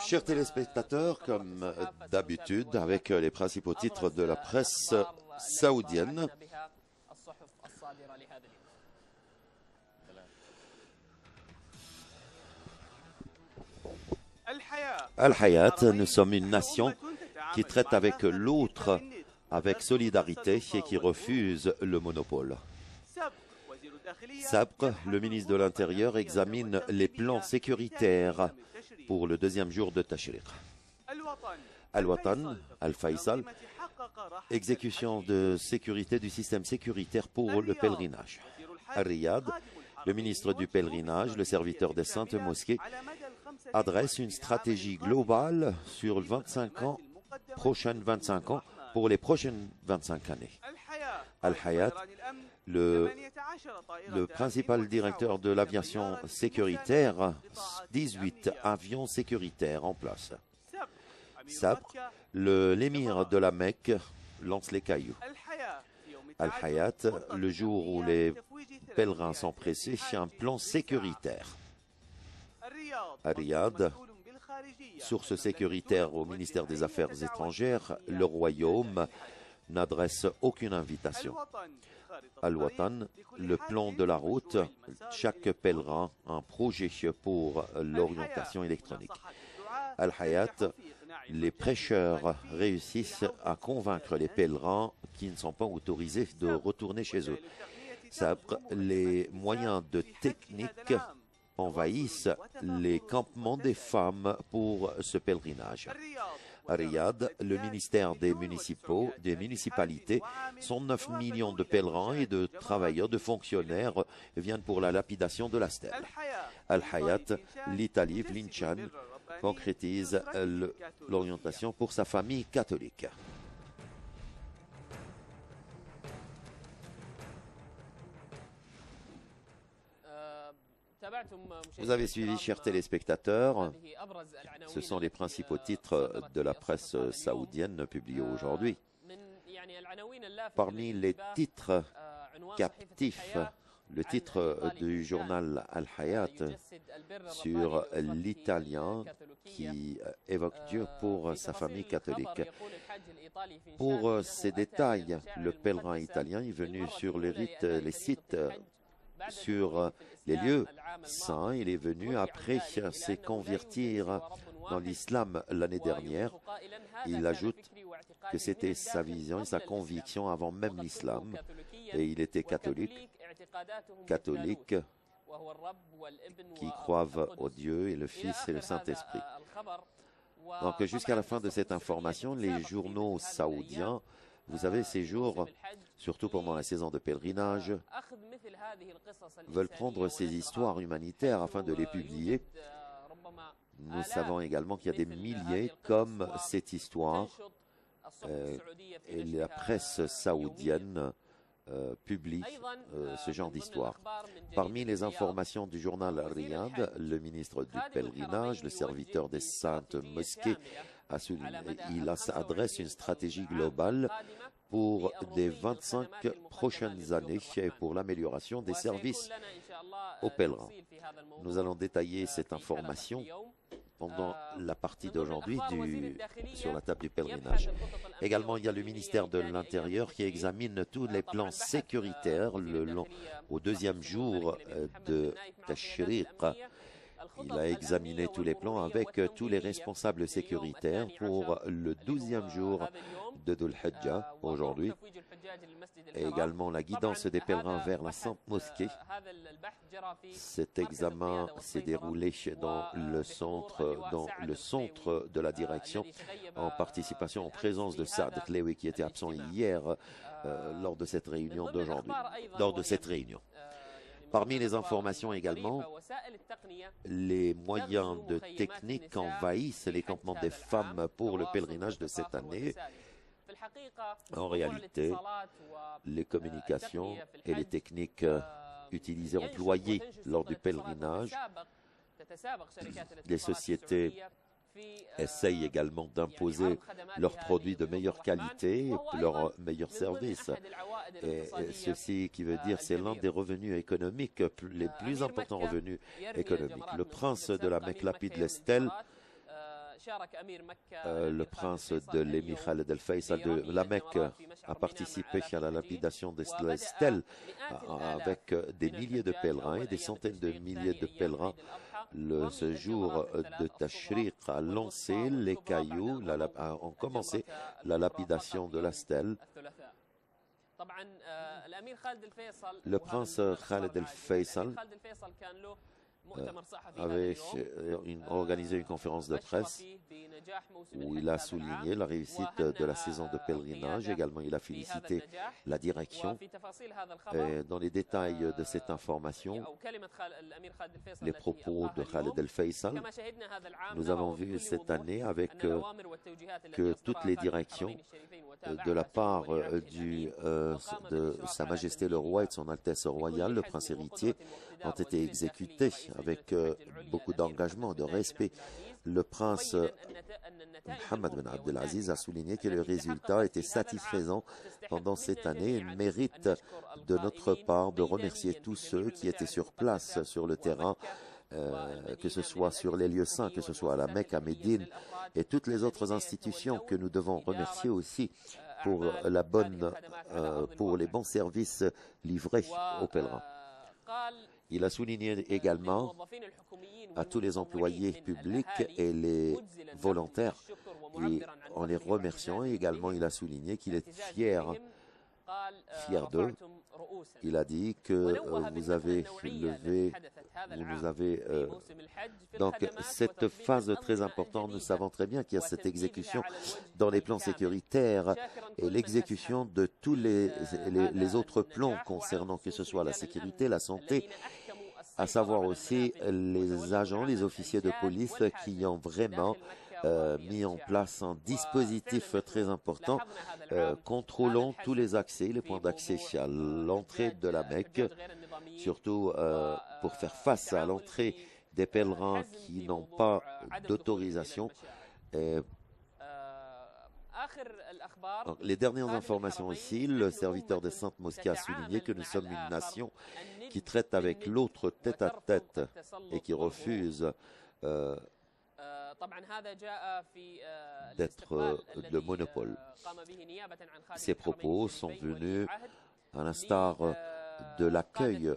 Chers téléspectateurs, comme d'habitude, avec les principaux titres de la presse saoudienne. Al-Hayat, nous sommes une nation qui traite avec l'autre avec solidarité et qui refuse le monopole. Sabr, le ministre de l'Intérieur, examine les plans sécuritaires pour le deuxième jour de Tashriq. Al-Watan, Al-Faisal, exécution de sécurité du système sécuritaire pour le pèlerinage. Al-Riyad, le ministre du pèlerinage, le serviteur des saintes mosquées, adresse une stratégie globale sur 25 ans, prochaines 25 ans, pour les prochaines 25 années. Al-Hayat, le principal directeur de l'aviation sécuritaire, 18 avions sécuritaires en place. Sabr, l'émir de la Mecque, lance les cailloux. Al-Hayat, le jour où les pèlerins sont pressés, un plan sécuritaire. Al-Riyad, source sécuritaire au ministère des Affaires étrangères, le royaume n'adresse aucune invitation. Al-Watan, le plan de la route, chaque pèlerin a un projet pour l'orientation électronique. Al-Hayat, les prêcheurs réussissent à convaincre les pèlerins qui ne sont pas autorisés de retourner chez eux. Sabr, les moyens de technique envahissent les campements des femmes pour ce pèlerinage. Riyad, le ministère des municipalités, 109 millions de pèlerins et de travailleurs, de fonctionnaires viennent pour la lapidation de la stèle. Al-Hayat, l'Italie, Vlinchan, concrétise l'orientation pour sa famille catholique. Vous avez suivi, chers téléspectateurs, ce sont les principaux titres de la presse saoudienne publiés aujourd'hui. Parmi les titres captifs, le titre du journal Al-Hayat sur l'Italien qui évoque Dieu pour sa famille catholique. Pour ces détails, le pèlerin italien est venu sur les sites, sur les lieux saints. Il est venu après se convertir dans l'islam l'année dernière. Il ajoute que c'était sa vision et sa conviction avant même l'islam. Et il était catholique qui croient au Dieu et le Fils et le Saint-Esprit. Donc jusqu'à la fin de cette information, les journaux saoudiens, vous avez ces jours, surtout pendant la saison de pèlerinage, veulent prendre ces histoires humanitaires afin de les publier. Nous savons également qu'il y a des milliers comme cette histoire et la presse saoudienne publie ce genre d'histoire. Parmi les informations du journal Al-Riyad, le ministre du pèlerinage, le serviteur des saintes mosquées, il adresse une stratégie globale pour des 25 prochaines années et pour l'amélioration des services aux pèlerins. Nous allons détailler cette information pendant la partie d'aujourd'hui sur la table du pèlerinage. Également, il y a le ministère de l'Intérieur qui examine tous les plans sécuritaires au deuxième jour de Tashriq. Il a examiné tous les plans avec tous les responsables sécuritaires pour le 12e jour de Dhul Hijjah aujourd'hui, et également la guidance des pèlerins vers la Sainte Mosquée. Cet examen s'est déroulé dans le centre de la direction, en participation, en présence de Saad Khlewi qui était absent hier lors de cette réunion d'aujourd'hui, Parmi les informations également, les moyens de technique envahissent les campements des femmes pour le pèlerinage de cette année. En réalité, les communications et les techniques utilisées, employées lors du pèlerinage, les sociétés essayent également d'imposer leurs produits de meilleure qualité, leurs meilleurs services. Et ceci qui veut dire c'est l'un des revenus économiques, les plus importants revenus économiques. Le prince de la Mecque lapide les stèles le prince de l'émir Khaled el-Faisal de la Mecque a participé à la lapidation des stèles avec des milliers de pèlerins et des centaines de milliers de pèlerins. Ce jour de Tashriq a lancé les cailloux, ont commencé la lapidation de la stèle. Le prince Khaled el-Faisal avait organisé une conférence de presse où il a souligné la réussite de la saison de pèlerinage. Également, il a félicité la direction. Et dans les détails de cette information, les propos de Khaled el-Faisal, nous avons vu cette année avec que toutes les directions de la part de Sa Majesté le Roi et de Son Altesse Royale, le Prince héritier, ont été exécutés avec beaucoup d'engagement, de respect. Le Prince Mohammed Ben Abdelaziz a souligné que le résultat était satisfaisant pendant cette année et mérite de notre part de remercier tous ceux qui étaient sur place, sur le terrain, que ce soit sur les lieux saints, que ce soit à la Mecque, à Médine, et toutes les autres institutions que nous devons remercier aussi pour pour les bons services livrés aux pèlerins. Il a souligné également à tous les employés publics et les volontaires, et en les remerciant, et également il a souligné qu'il est fier d'eux. Il a dit que vous avez levé, vous nous avez... donc cette phase très importante, nous savons très bien qu'il y a cette exécution dans les plans sécuritaires et l'exécution de tous les autres plans concernant que ce soit la sécurité, la santé, à savoir aussi les agents, les officiers de police qui ont vraiment mis en place un dispositif très important contrôlant tous les accès, les points d'accès à l'entrée de la Mecque, surtout pour faire face à l'entrée des pèlerins qui n'ont pas d'autorisation. Les dernières informations aussi, le serviteur de Sainte Mosquée a souligné que nous sommes une nation qui traite avec l'autre tête à tête et qui refuse d'être le monopole. Ces propos sont venus à l'instar de l'accueil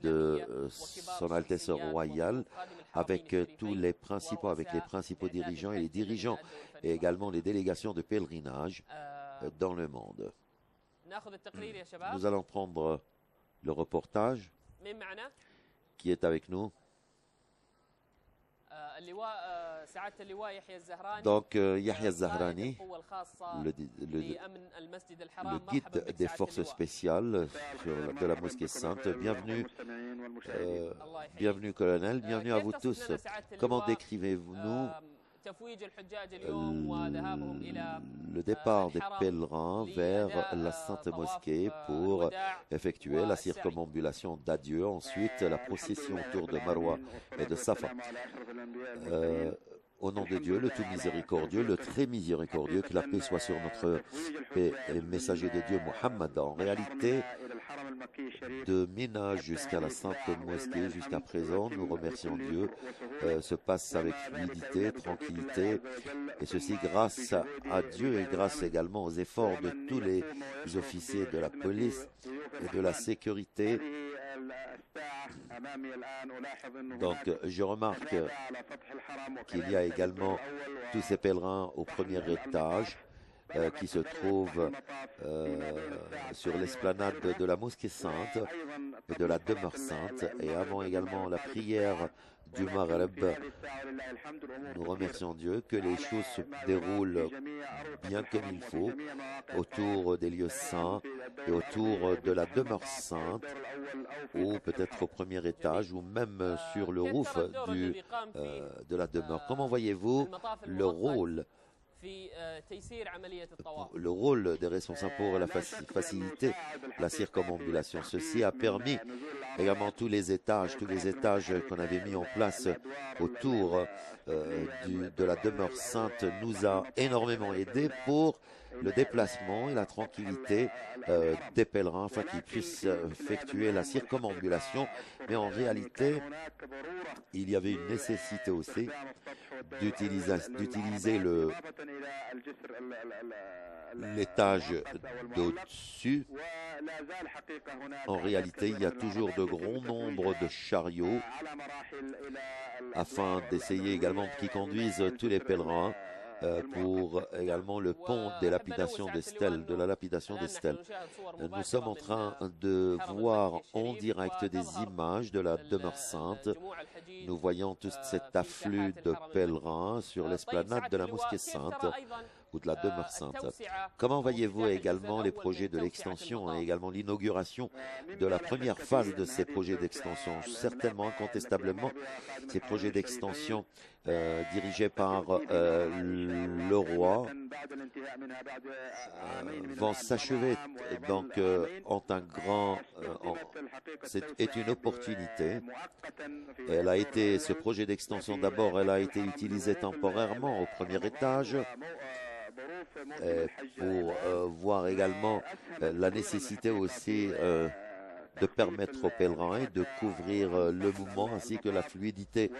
de Son Altesse Royale avec tous les principaux dirigeants et les dirigeants et également les délégations de pèlerinage dans le monde. Nous allons prendre le reportage qui est avec nous. Donc, Yahya Zahrani, le guide des forces spéciales de la Mosquée Sainte. Bienvenue, bienvenue colonel, bienvenue à vous tous. Comment décrivez-vous le départ des pèlerins vers la Sainte Mosquée pour effectuer la circumambulation d'adieu, ensuite la procession autour de Marwa et de Safa. Au nom de Dieu, le tout miséricordieux, le très miséricordieux, que la paix soit sur notre paix et messager de Dieu, Mohammed. En réalité, de Mina jusqu'à la Sainte Mosquée, jusqu'à présent, nous remercions Dieu, se passe avec fluidité, tranquillité, et ceci grâce à Dieu et grâce également aux efforts de tous les officiers de la police et de la sécurité. Donc, je remarque qu'il y a également tous ces pèlerins au premier étage qui se trouvent sur l'esplanade de la Mosquée Sainte et de la demeure sainte. Et avant également la prière du Maghreb, nous remercions Dieu que les choses se déroulent bien comme il faut autour des lieux saints et autour de la demeure sainte, ou peut-être au premier étage, ou même sur le roof de la demeure. Comment voyez-vous le rôle le rôle des responsables pour faciliter la circumambulation. Ceci a permis également tous les étages qu'on avait mis en place autour de la demeure sainte nous a énormément aidé pour le déplacement et la tranquillité des pèlerins afin qu'ils puissent effectuer la circumambulation. Mais en réalité, il y avait une nécessité aussi d'utiliser l'étage d'au-dessus. En réalité, il y a toujours de grands nombres de chariots afin d'essayer également qu'ils conduisent tous les pèlerins pour également le pont des lapidations des stèles, de la lapidation des stèles. Nous sommes en train de voir en direct des images de la demeure sainte. Nous voyons tout cet afflux de pèlerins sur l'esplanade de la mosquée sainte ou de la demeure sainte. Comment voyez-vous également les projets de l'extension et également l'inauguration de la première phase de ces projets d'extension? Certainement, incontestablement, ces projets d'extension dirigés par le roi vont s'achever donc en un grand c'est une opportunité. Ce projet d'extension d'abord, elle a été utilisée temporairement au premier étage pour voir également la nécessité aussi de permettre aux pèlerins de couvrir le mouvement ainsi que la fluidité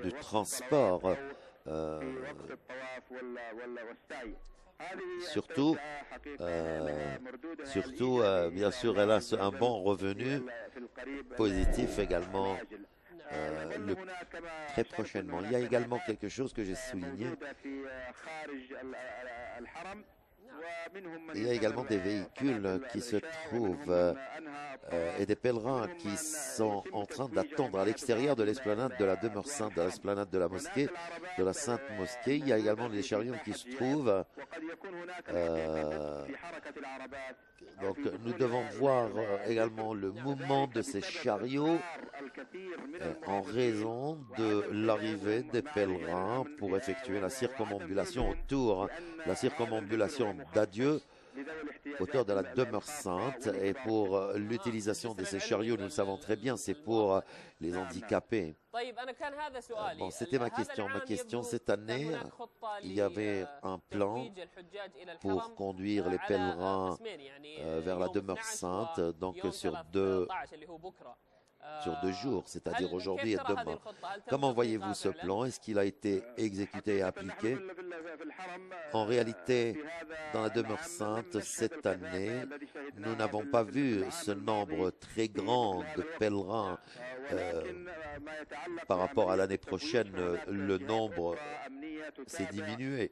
du transport. Surtout, bien sûr, elle a un bon revenu positif également très prochainement. Il y a également quelque chose que j'ai souligné. Il y a également des véhicules qui se trouvent et des pèlerins qui sont en train d'attendre à l'extérieur de l'esplanade de la demeure sainte, de l'esplanade de la mosquée, de la sainte mosquée. Il y a également des chariots qui se trouvent. Donc nous devons voir également le mouvement de ces chariots en raison de l'arrivée des pèlerins pour effectuer la circumambulation la circumambulation d'adieu autour de la demeure sainte. Et pour l'utilisation de ces chariots, nous le savons très bien, c'est pour les handicapés. Bon, c'était ma question. Ma question, cette année, il y avait un plan pour conduire les pèlerins vers la demeure sainte, donc sur deux jours, c'est-à-dire aujourd'hui et demain. Comment voyez-vous ce plan? Est-ce qu'il a été exécuté et appliqué? En réalité, dans la demeure sainte, cette année, nous n'avons pas vu ce nombre très grand de pèlerins. Par rapport à l'année prochaine, le nombre s'est diminué.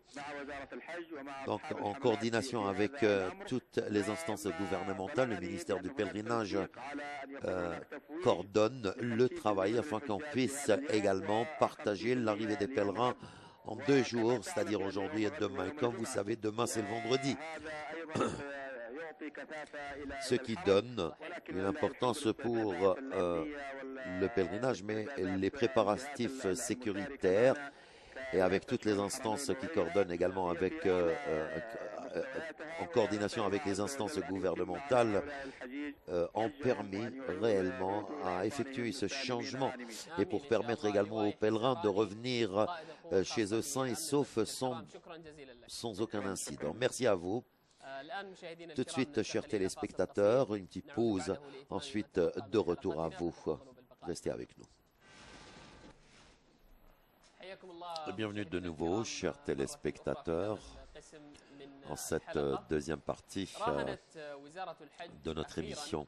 Donc, en coordination avec toutes les instances gouvernementales, le ministère du Pèlerinage coordonne le travail afin qu'on puisse également partager l'arrivée des pèlerins en 2 jours, c'est-à-dire aujourd'hui et demain. Comme vous savez, demain c'est le vendredi. Ce qui donne une importance pour le pèlerinage, mais les préparatifs sécuritaires et avec toutes les instances qui coordonnent également avec en coordination avec les instances gouvernementales ont permis réellement à effectuer ce changement et pour permettre également aux pèlerins de revenir chez eux sains et saufs sans aucun incident. Merci à vous. Tout de suite, chers téléspectateurs, une petite pause, ensuite de retour à vous. Restez avec nous. Bienvenue de nouveau, chers téléspectateurs, en cette deuxième partie de notre émission.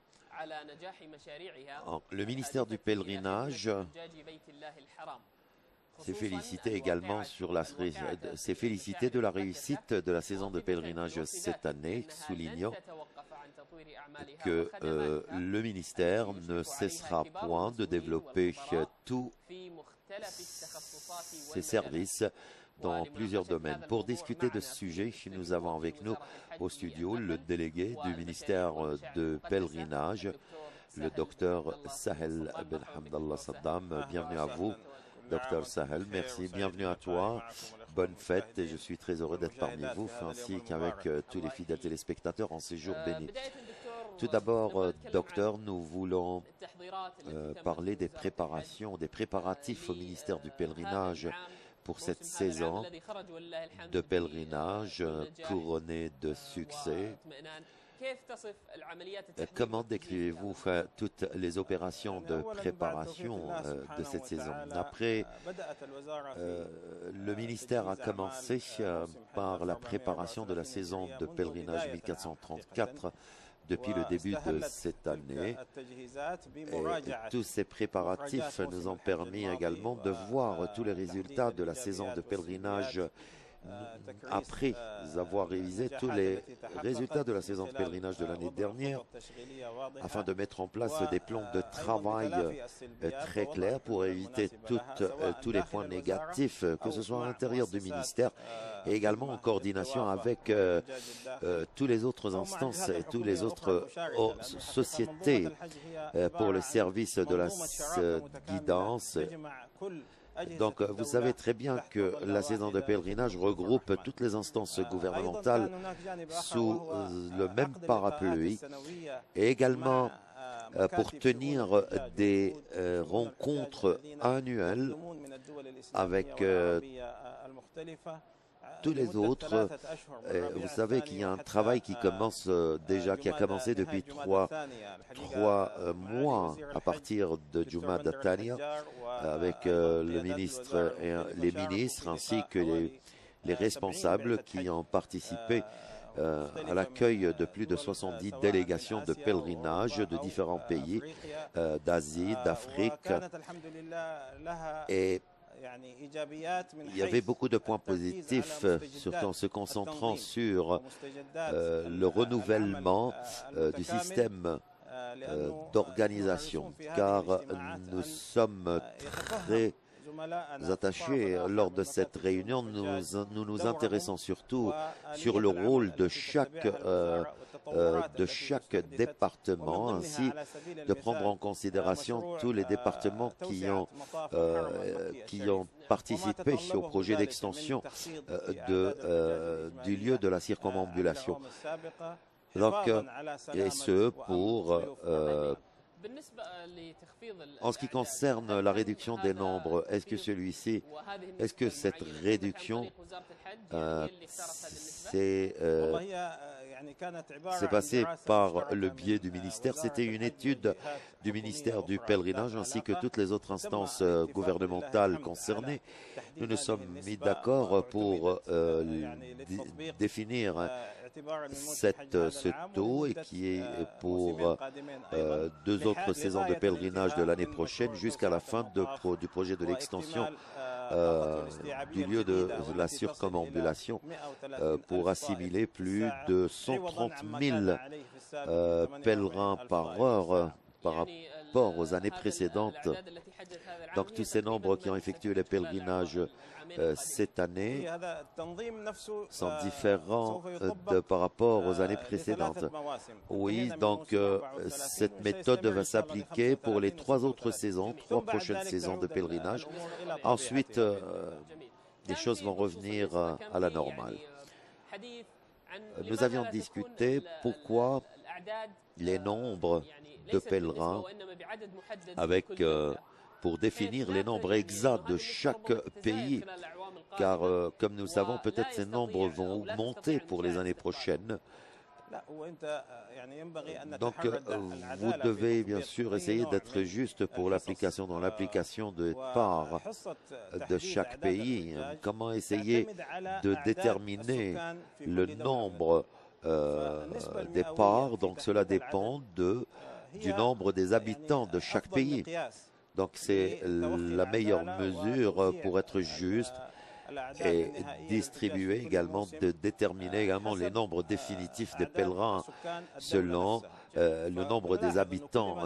Le ministère du Pèlerinage s'est félicité également de la réussite de la saison de pèlerinage cette année, soulignant que le ministère ne cessera point de développer tous ses services dans plusieurs domaines. Pour discuter de ce sujet, nous avons avec nous au studio le délégué du ministère de pèlerinage, le docteur Sahel Ben Hamdallah Saddam. Bienvenue à vous. Dr Sahel, merci, bienvenue à toi, bonne fête et je suis très heureux d'être parmi vous ainsi qu'avec tous les fidèles téléspectateurs en ces jours bénis. Tout d'abord, docteur, nous voulons parler des préparations, des préparatifs au ministère du pèlerinage pour cette saison de pèlerinage couronnée de succès. Comment décrivez-vous toutes les opérations de préparation de cette saison? Après, le ministère a commencé par la préparation de la saison de pèlerinage 1434 depuis le début de cette année. Et tous ces préparatifs nous ont permis également de voir tous les résultats de la saison de pèlerinage après avoir révisé tous les résultats de la saison de pèlerinage de l'année dernière, afin de mettre en place des plans de travail très clairs pour éviter tous les points négatifs, que ce soit à l'intérieur du ministère et également en coordination avec toutes les autres instances et toutes les autres sociétés pour le service de la guidance. Donc, vous savez très bien que la saison de pèlerinage regroupe toutes les instances gouvernementales sous le même parapluie et également pour tenir des rencontres annuelles avec tous les autres. Vous savez qu'il y a un travail qui commence déjà, qui a commencé depuis trois mois à partir de Jumada Thaniya avec le ministre et les ministres ainsi que les responsables qui ont participé à l'accueil de plus de 70 délégations de pèlerinage de différents pays d'Asie, d'Afrique. Et il y avait beaucoup de points positifs, surtout en se concentrant sur le renouvellement du système d'organisation, car nous sommes très attachés lors de cette réunion. Nous nous intéressons surtout sur le rôle de chaque département, ainsi de prendre en considération tous les départements qui ont participé au projet d'extension du lieu de la circumambulation. Donc, et ce pour en ce qui concerne la réduction des nombres, est-ce que cette réduction s'est passée par le biais du ministère? C'était une étude du ministère du pèlerinage ainsi que toutes les autres instances gouvernementales concernées. Nous nous sommes mis d'accord pour définir ce taux et qui est pour 2 autres saisons de pèlerinage de l'année prochaine jusqu'à la fin du projet de l'extension du lieu de la circumambulation pour assimiler plus de 130 000 pèlerins par heure par rapport aux années précédentes. Donc tous ces nombres qui ont effectué les pèlerinages cette année sont différents par rapport aux années précédentes. Oui, donc cette méthode va s'appliquer pour les 3 autres saisons, 3 prochaines saisons de pèlerinage. Ensuite, les choses vont revenir à la normale. Nous avions discuté pourquoi les nombres de pèlerins pour définir les nombres exacts de chaque pays, car comme nous le savons, peut-être ces nombres vont augmenter pour les années prochaines. Donc, vous devez bien sûr essayer d'être juste pour l'application, dans l'application de parts de chaque pays. Comment essayer de déterminer le nombre des parts? Donc, cela dépend du nombre des habitants de chaque pays. Donc, c'est la meilleure mesure pour être juste et distribuer également, de déterminer également les nombres définitifs des pèlerins selon le nombre des habitants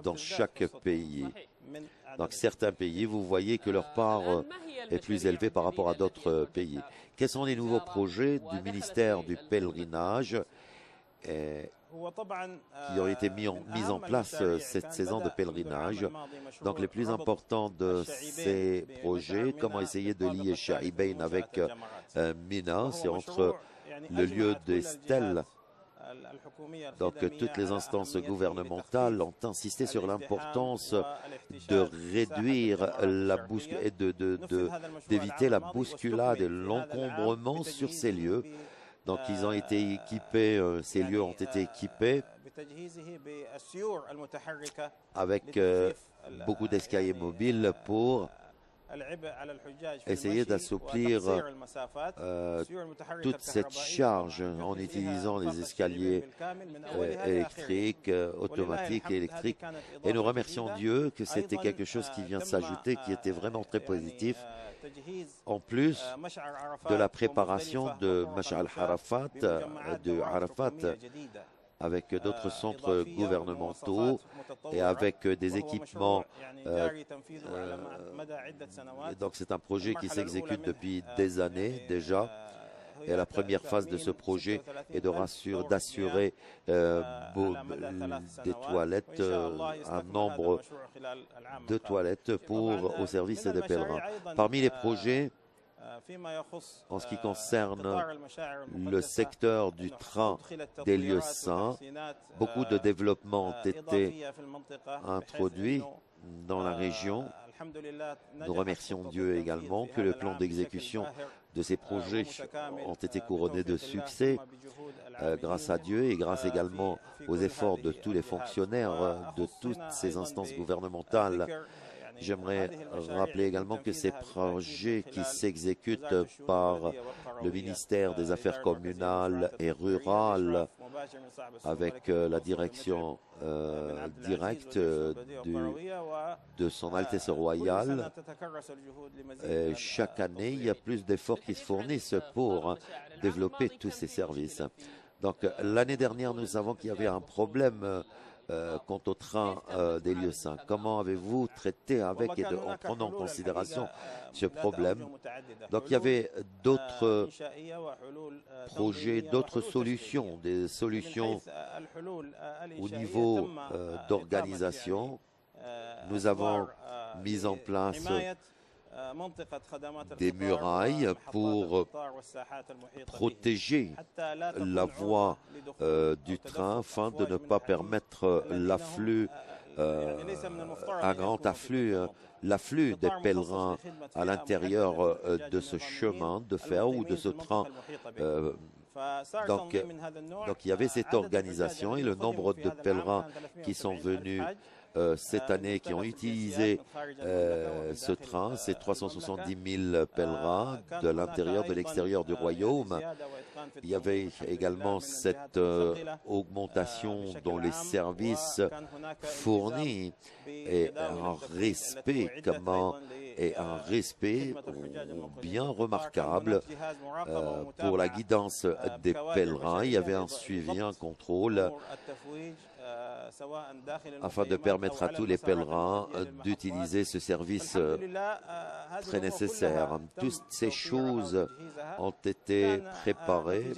dans chaque pays. Dans certains pays, vous voyez que leur part est plus élevée par rapport à d'autres pays. Quels sont les nouveaux projets du ministère du pèlerinage? qui ont été mis en place cette saison de pèlerinage. Donc les plus importants de ces projets, comment essayer de lier Shaibain avec Mina, c'est entre le lieu des stèles. Donc toutes les instances gouvernementales ont insisté sur l'importance de réduire la et d'éviter la bousculade et l'encombrement sur ces lieux. Donc ils ont été équipés, ces lieux ont été équipés avec beaucoup d'escaliers mobiles pour essayer d'assouplir toute cette charge en utilisant les escaliers électriques, automatiques et électriques. Et nous remercions Dieu que c'était quelque chose qui vient s'ajouter, qui était vraiment très positif. En plus de la préparation de Mash'ar al-Arafat, de Arafat, avec d'autres centres gouvernementaux et avec des équipements. Donc c'est un projet qui s'exécute depuis des années déjà. Et la première phase de ce projet est d'assurer des toilettes, un nombre de toilettes au service des pèlerins. Parmi les projets, en ce qui concerne le secteur du train des lieux saints, beaucoup de développements ont été introduits dans la région. Nous remercions Dieu également que le plan d'exécution de ces projets ont été couronnés de succès grâce à Dieu et grâce également aux efforts de tous les fonctionnaires de toutes ces instances gouvernementales. J'aimerais rappeler également que ces projets qui s'exécutent par le ministère des Affaires communales et rurales avec la direction directe de Son Altesse Royale. Chaque année, il y a plus d'efforts qui se fournissent pour développer tous ces services. Donc l'année dernière, nous savons qu'il y avait un problème quant au train des lieux saints. Comment avez-vous traité avec et en prenant en considération ce problème? Donc il y avait d'autres projets, d'autres solutions, des solutions au niveau d'organisation. Nous avons mis en place des murailles pour protéger la voie du train afin de ne pas permettre l'afflux, un grand afflux, l'afflux des pèlerins à l'intérieur de ce chemin de fer ou de ce train. Donc il y avait cette organisation et le nombre de pèlerins qui sont venus cette année, qui ont utilisé ce train, c'est 370 000 pèlerins de l'intérieur, de l'extérieur du royaume. Il y avait également cette augmentation dans les services fournis et un respect bien remarquable pour la guidance des pèlerins. Il y avait un suivi, un contrôle afin de permettre à tous les pèlerins d'utiliser ce service très nécessaire. Toutes ces choses ont été préparées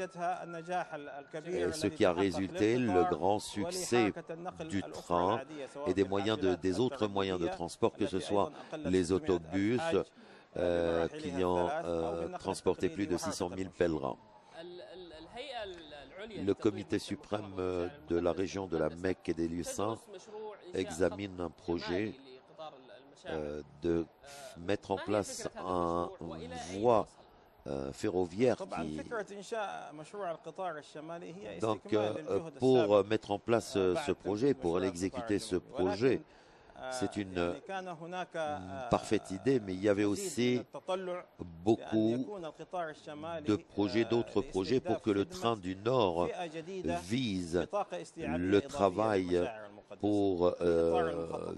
et ce qui a résulté, le grand succès du train et des autres moyens de transport, que ce soit les autobus qui ont transporté plus de 600 000 pèlerins. Le comité suprême de la région de la Mecque et des lieux saints examine un projet de mettre en place une voie ferroviaire Donc, pour mettre en place ce projet, pour l'exécuter ce projet, c'est une parfaite idée, mais il y avait aussi beaucoup de projets, d'autres projets pour que le train du Nord vise le travail pour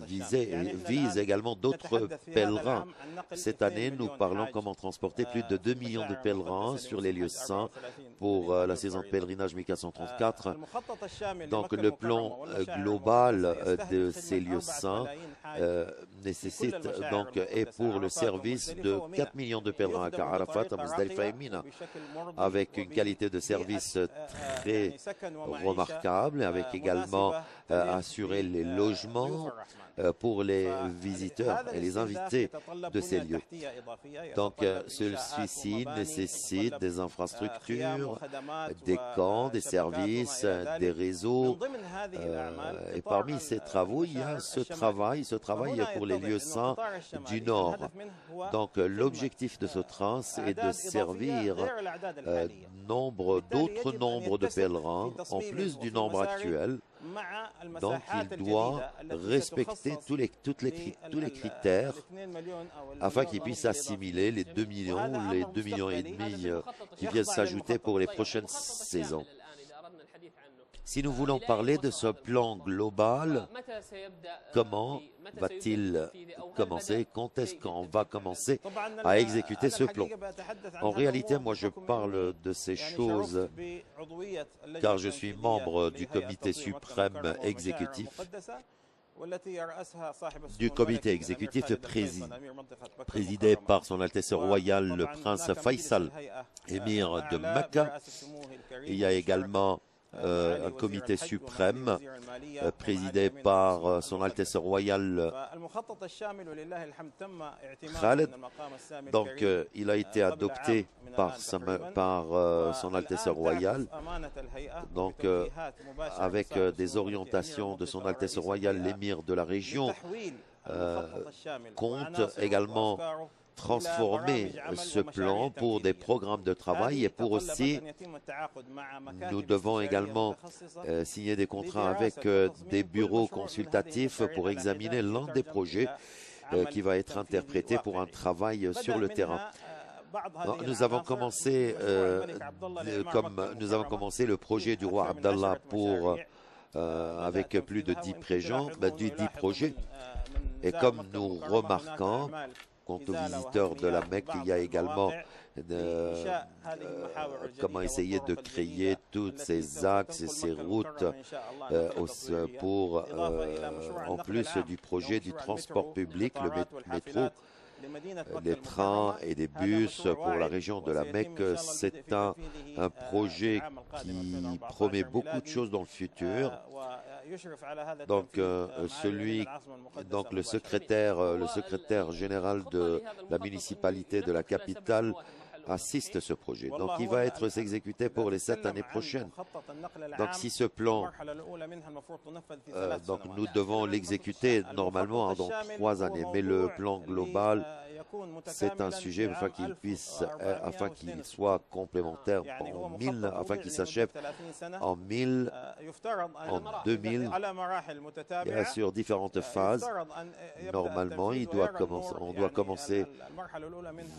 vise également d'autres pèlerins. Cette année, nous parlons comment transporter plus de 2 millions de pèlerins sur les lieux saints pour la saison de pèlerinage 1434. Donc le plan global de ces lieux saints nécessite donc et pour le service de 4 millions de pèlerins à Arafat, à Muzdalifa et Mina, avec une qualité de service très remarquable, avec également assurer les logements pour les visiteurs et les invités de ces lieux. Donc, celui-ci nécessite des infrastructures, des camps, des services, des réseaux. Et parmi ces travaux, il y a ce travail pour les lieux saints du Nord. Donc, l'objectif de ce train, c'est de servir d'autres nombres de pèlerins, en plus du nombre actuel. Donc, il doit respecter tous les critères afin qu'il puisse assimiler les 2 millions ou les 2,5 millions qui viennent s'ajouter pour les prochaines saisons. Si nous voulons parler de ce plan global, comment va-t-il commencer? Quand est-ce qu'on va commencer à exécuter ce plan? En réalité, moi, je parle de ces choses car je suis membre du comité suprême exécutif, présidé par Son Altesse Royale le Prince Faisal, émir de Mecca. Il y a également un comité suprême présidé par Son Altesse Royale Khaled. Donc, il a été adopté par Son Altesse Royale, donc avec des orientations de Son Altesse Royale l'émir de la région, compte également transformer ce plan pour des programmes de travail et pour aussi, nous devons également signer des contrats avec des bureaux consultatifs pour examiner l'un des projets qui va être interprété pour un travail sur le terrain. Nous avons commencé le projet du roi Abdallah avec plus de 10 projets, et comme nous remarquons, quant aux visiteurs de la Mecque, il y a également comment essayer de créer tous ces axes et ces routes en plus du projet du transport public, le métro, les trains et des bus pour la région de la Mecque. C'est un projet qui promet beaucoup de choses dans le futur. Donc, le secrétaire général de la municipalité de la capitale assiste ce projet. Donc, il va être exécuté pour les 7 années prochaines. Donc, si ce plan, nous devons l'exécuter normalement dans 3 années, mais le plan global, c'est un sujet afin qu'il soit complémentaire afin qu'il s'achève en 2000 et sur différentes phases. Normalement,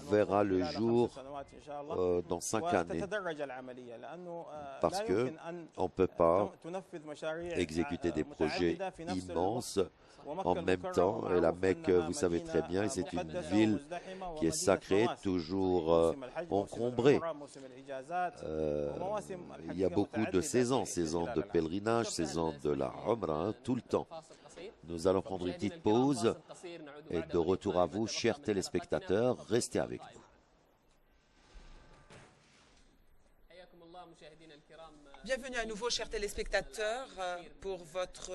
verra le jour dans 5 années, parce que on ne peut pas exécuter des projets immenses en même temps. Et la Mecque, vous savez très bien, c'est une ville qui est sacrée, toujours encombrée. Il y a beaucoup de saisons de pèlerinage, saison de la Umrah, tout le temps. Nous allons prendre une petite pause et de retour à vous, chers téléspectateurs, restez avec nous. Bienvenue à nouveau, chers téléspectateurs, pour votre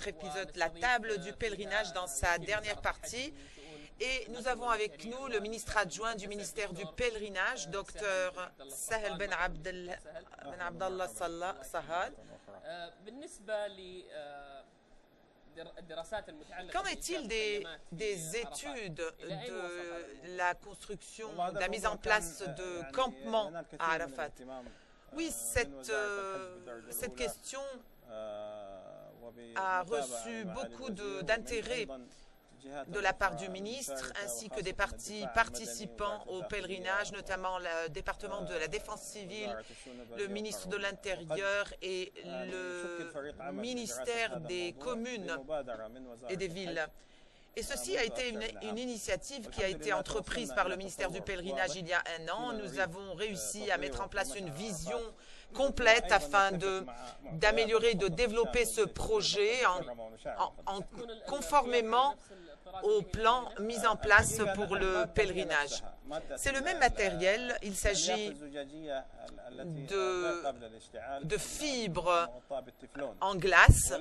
épisode La table du pèlerinage dans sa dernière partie. Et nous avons avec nous le ministre adjoint du ministère du pèlerinage, Dr Sahel Ben Abdallah Sahad. Qu'en est-il des études de la construction, de la mise en place de campements à Arafat? Oui, cette question a reçu beaucoup d'intérêt de la part du ministre ainsi que des partis participants au pèlerinage, notamment le département de la Défense civile, le ministre de l'Intérieur et le ministère des communes et des villes. Et ceci a été une initiative qui a été entreprise par le ministère du Pèlerinage il y a un an. Nous avons réussi à mettre en place une vision complète afin d'améliorer, de développer ce projet conformément au plan mis en place pour le pèlerinage. C'est le même matériel, il s'agit de fibres en glace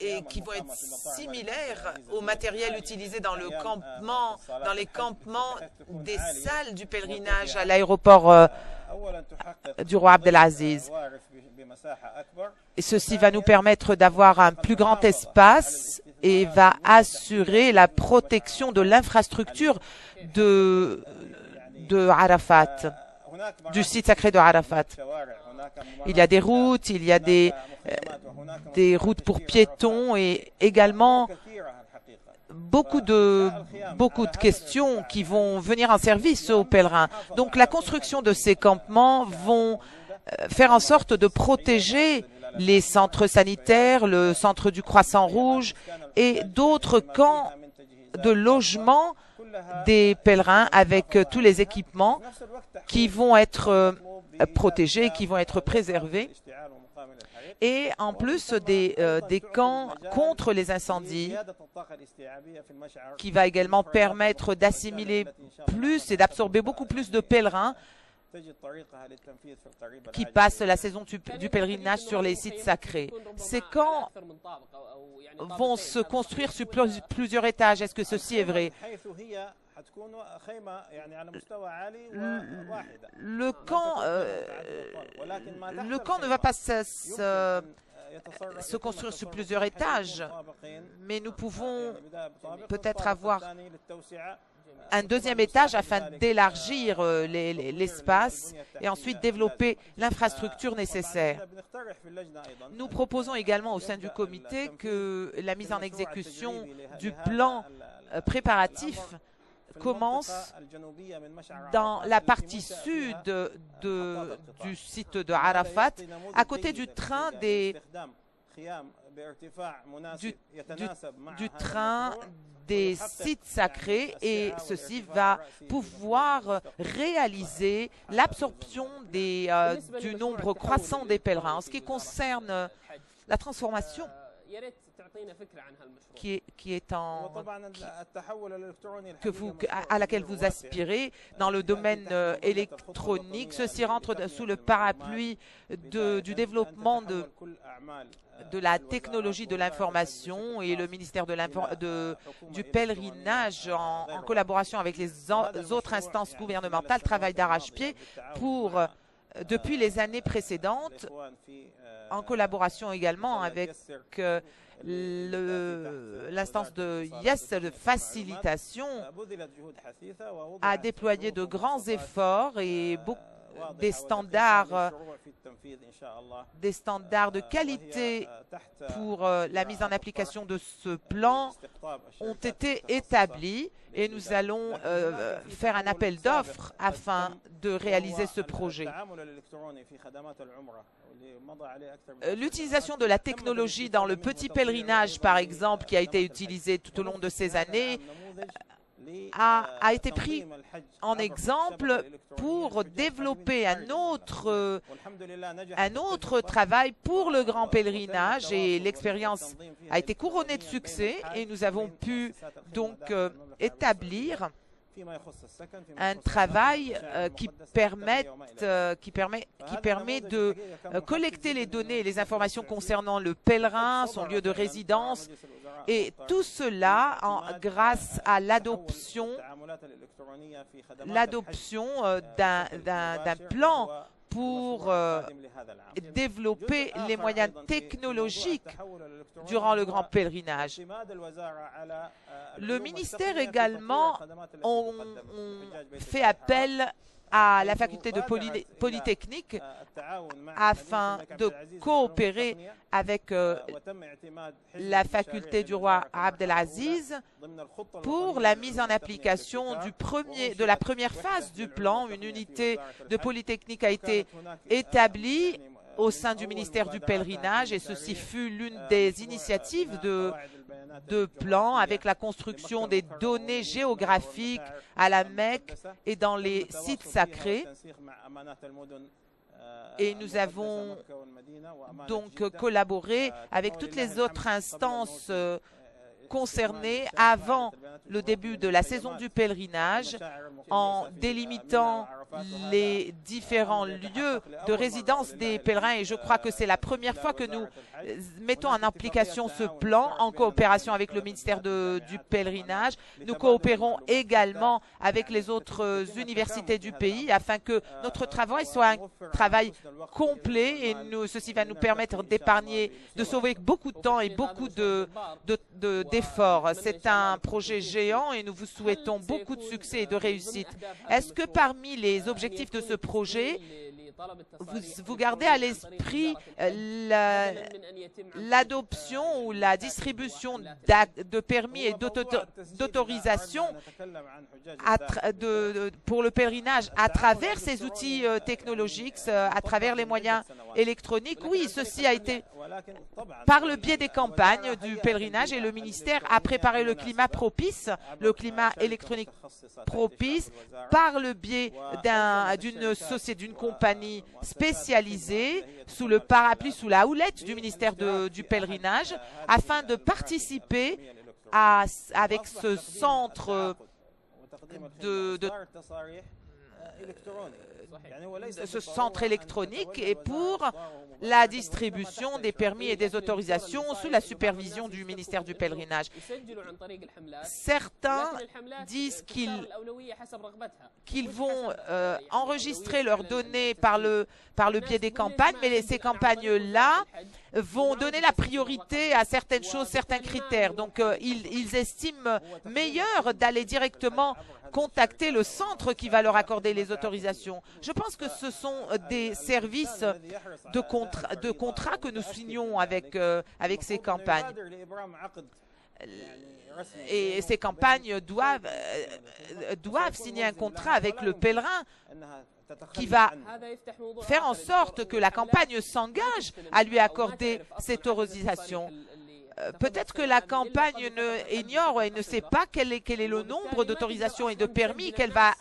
et qui vont être similaires au matériel utilisé dans les campements des salles du pèlerinage à l'aéroport du roi Abdelaziz. Et ceci va nous permettre d'avoir un plus grand espace et va assurer la protection de l'infrastructure de Arafat, du site sacré de Arafat. Il y a des routes, il y a des routes pour piétons et également beaucoup de questions qui vont venir en service aux pèlerins. Donc la construction de ces campements vont faire en sorte de protéger les centres sanitaires, le centre du Croissant Rouge et d'autres camps de logement des pèlerins avec tous les équipements qui vont être protégés, qui vont être préservés. Et en plus des camps contre les incendies, qui va également permettre d'assimiler plus et d'absorber beaucoup plus de pèlerins qui passent la saison du pèlerinage sur les sites sacrés. Ces camps vont se construire sur plusieurs étages. Est-ce que ceci est vrai? Le camp ne va pas se construire sur plusieurs étages, mais nous pouvons peut-être avoir un deuxième étage afin d'élargir l'espace et ensuite développer l'infrastructure nécessaire. Nous proposons également au sein du comité que la mise en exécution du plan préparatif commence dans la partie sud du site de Arafat, à côté du train des sites sacrés, et ceci va pouvoir réaliser l'absorption du nombre croissant des pèlerins. En ce qui concerne la transformation à laquelle vous aspirez dans le domaine électronique, ceci rentre sous le parapluie du développement de la technologie de l'information, et le ministère du pèlerinage, en collaboration avec les autres instances gouvernementales, travaille d'arrache-pied depuis les années précédentes, en collaboration également avec l'instance de YES de facilitation, a déployé de grands efforts et des standards de qualité pour la mise en application de ce plan ont été établis, et nous allons faire un appel d'offres afin de réaliser ce projet. L'utilisation de la technologie dans le petit pèlerinage, par exemple, qui a été utilisé tout au long de ces années, a été pris en exemple pour développer un autre travail pour le grand pèlerinage, et l'expérience a été couronnée de succès, et nous avons pu donc établir un travail qui permet de collecter les données et les informations concernant le pèlerin, son lieu de résidence, et tout cela grâce à l'adoption d'un plan pour développer les moyens technologiques durant le grand pèlerinage. Le ministère également fait appel à la faculté de Polytechnique afin de coopérer avec la faculté du roi Abdelaziz pour la mise en application de la première phase du plan. Une unité de Polytechnique a été établie au sein du ministère du pèlerinage, et ceci fut l'une des initiatives de plan avec la construction des données géographiques à la Mecque et dans les sites sacrés. Et nous avons donc collaboré avec toutes les autres instances concernées avant le début de la saison du pèlerinage en délimitant les différents lieux de résidence des pèlerins. Et je crois que c'est la première fois que nous mettons en application ce plan en coopération avec le ministère du pèlerinage. Nous coopérons également avec les autres universités du pays afin que notre travail soit un travail complet et ceci va nous permettre d'épargner, de sauver beaucoup de temps et beaucoup d'efforts. C'est un projet géant et nous vous souhaitons beaucoup de succès et de réussite. Est-ce que parmi les objectifs de ce projet, vous gardez à l'esprit l'adoption ou la distribution de permis et d'autorisation pour le pèlerinage à travers ces outils technologiques, à travers les moyens électroniques? Oui, ceci a été par le biais des campagnes du pèlerinage et le ministère a préparé le climat propice, le climat électronique propice, par le biais d'une société, d'une compagnie spécialisée sous le parapluie, sous la houlette du ministère du pèlerinage, afin de participer avec ce centre ce centre électronique et pour la distribution des permis et des autorisations sous la supervision du ministère du pèlerinage. Certains disent qu'ils vont enregistrer leurs données par le biais des campagnes, mais ces campagnes-là vont donner la priorité à certaines choses, certains critères. Donc, ils estiment meilleur d'aller directement contacter le centre qui va leur accorder les autorisations. Je pense que ce sont des services de contrat que nous signons avec ces campagnes. Et ces campagnes doivent signer un contrat avec le pèlerin qui va faire en sorte que la campagne s'engage à lui accorder cette autorisation. Peut-être que la campagne ignore et ne sait pas quel est le nombre d'autorisations et de permis qu'elle va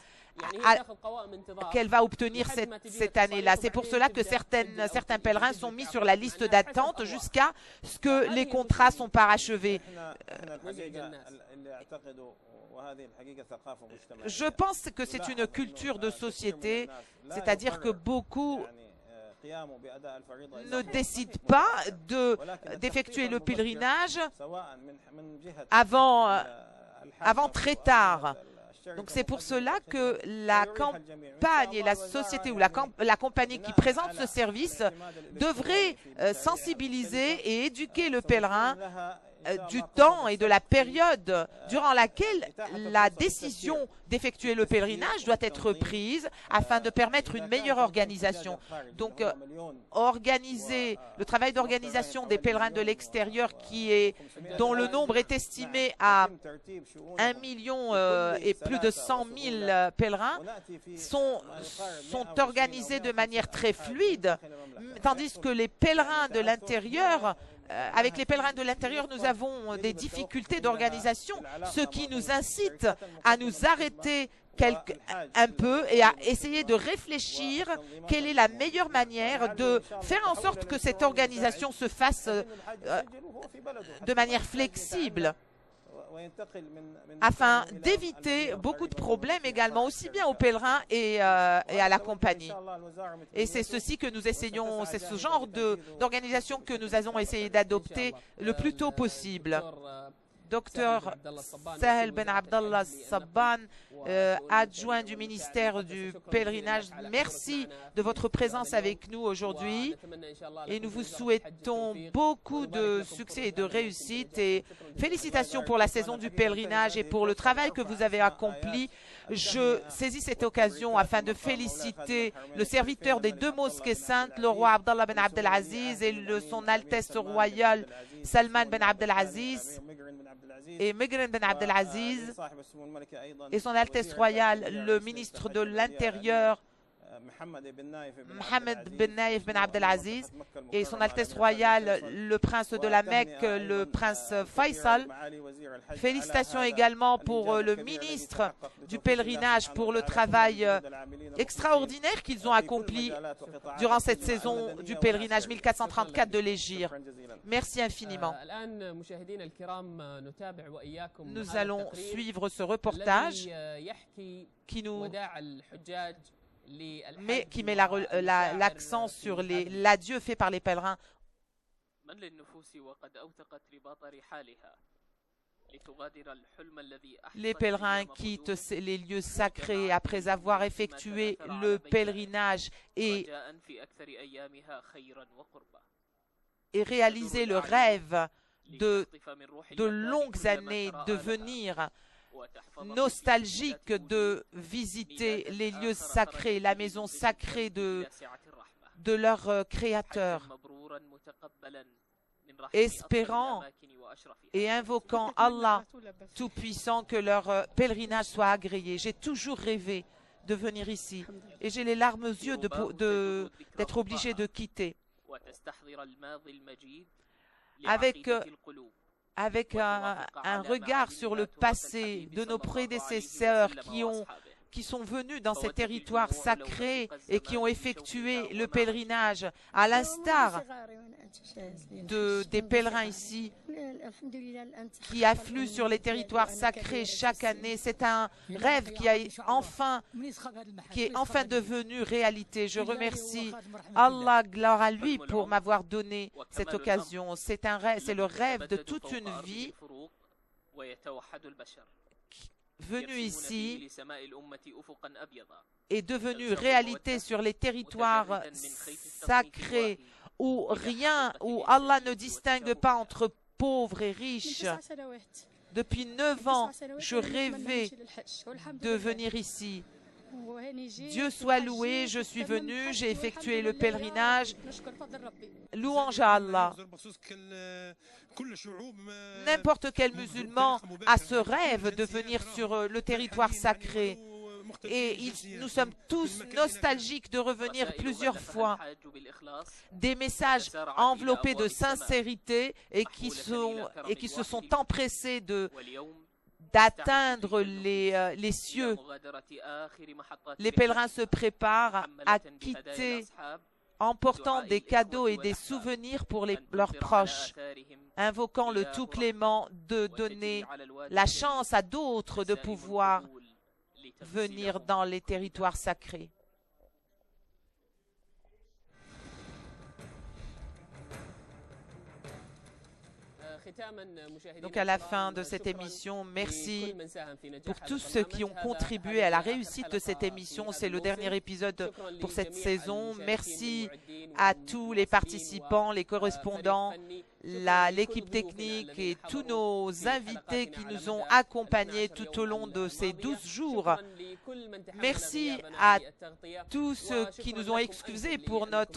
obtenir cette année-là. C'est pour cela que certains pèlerins sont mis sur la liste d'attente jusqu'à ce que les contrats sont parachevés. Je pense que c'est une culture de société, c'est-à-dire que beaucoup ne décident pas d'effectuer le pèlerinage avant très tard. Donc c'est pour cela que la campagne et la société ou la compagnie qui présente ce service devrait sensibiliser et éduquer le pèlerin du temps et de la période durant laquelle la décision d'effectuer le pèlerinage doit être prise afin de permettre une meilleure organisation. Donc, le travail d'organisation des pèlerins de l'extérieur dont le nombre est estimé à 1 million et plus de 100 000 pèlerins sont organisés de manière très fluide, tandis que les pèlerins de l'intérieur avec les pèlerins de l'intérieur, nous avons des difficultés d'organisation, ce qui nous incite à nous arrêter un peu et à essayer de réfléchir quelle est la meilleure manière de faire en sorte que cette organisation se fasse de manière flexible, afin d'éviter beaucoup de problèmes également, aussi bien aux pèlerins et à la compagnie. Et c'est ceci que nous essayons, c'est ce genre d'organisation que nous avons essayé d'adopter le plus tôt possible. Docteur Sahel Ben Abdallah Sabban, adjoint du ministère du pèlerinage, merci de votre présence avec nous aujourd'hui et nous vous souhaitons beaucoup de succès et de réussite et félicitations pour la saison du pèlerinage et pour le travail que vous avez accompli. Je saisis cette occasion afin de féliciter le serviteur des 2 mosquées saintes, le roi Abdallah Ben Abdelaziz et son Altesse royale Salman Ben Abdelaziz et Migran Ben Abdelaziz et son Altesse royale le ministre de l'Intérieur Mohammed Ben Naïf Ben Abdelaziz et son Altesse Royale, le prince de la Mecque, le prince Faisal. Félicitations également pour le ministre du pèlerinage pour le travail extraordinaire qu'ils ont accompli durant cette saison du pèlerinage 1434 de l'Hégire. Merci infiniment. Nous allons suivre ce reportage qui met l'accent sur l'adieu fait par les pèlerins. Les pèlerins quittent les lieux sacrés après avoir effectué le pèlerinage et réalisé le rêve de longues années de venir, nostalgique de visiter les lieux sacrés, la maison sacrée de leur Créateur, espérant et invoquant Allah Tout-Puissant que leur pèlerinage soit agréé. J'ai toujours rêvé de venir ici et j'ai les larmes aux yeux d'être obligé de quitter. Avec un regard sur le passé de nos prédécesseurs qui sont venus dans ces territoires sacrés et qui ont effectué le pèlerinage, à l'instar des pèlerins ici qui affluent sur les territoires sacrés chaque année. C'est un rêve qui est enfin devenu réalité. Je remercie Allah, gloire à lui, pour m'avoir donné cette occasion. C'est le rêve de toute une vie venu ici est devenu réalité sur les territoires sacrés où Allah ne distingue pas entre pauvres et riches. Depuis 9 ans, je rêvais de venir ici. Dieu soit loué, je suis venu, j'ai effectué le pèlerinage. Louange à Allah. N'importe quel musulman a ce rêve de venir sur le territoire sacré. Et nous sommes tous nostalgiques de revenir plusieurs fois. Des messages enveloppés de sincérité et qui se sont empressés d'atteindre les cieux. Les pèlerins se préparent à quitter, emportant des cadeaux et des souvenirs pour leurs proches, invoquant le Tout-Clément de donner la chance à d'autres de pouvoir venir dans les territoires sacrés. Donc à la fin de cette émission, merci pour tous ceux qui ont contribué à la réussite de cette émission. C'est le dernier épisode pour cette saison. Merci à tous les participants, les correspondants, l'équipe technique et tous nos invités qui nous ont accompagnés tout au long de ces 12 jours. Merci à tous ceux qui nous ont excusés pour nos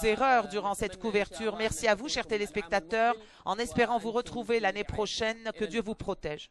erreurs durant cette couverture. Merci à vous, chers téléspectateurs, en espérant vous retrouver l'année prochaine. Que Dieu vous protège.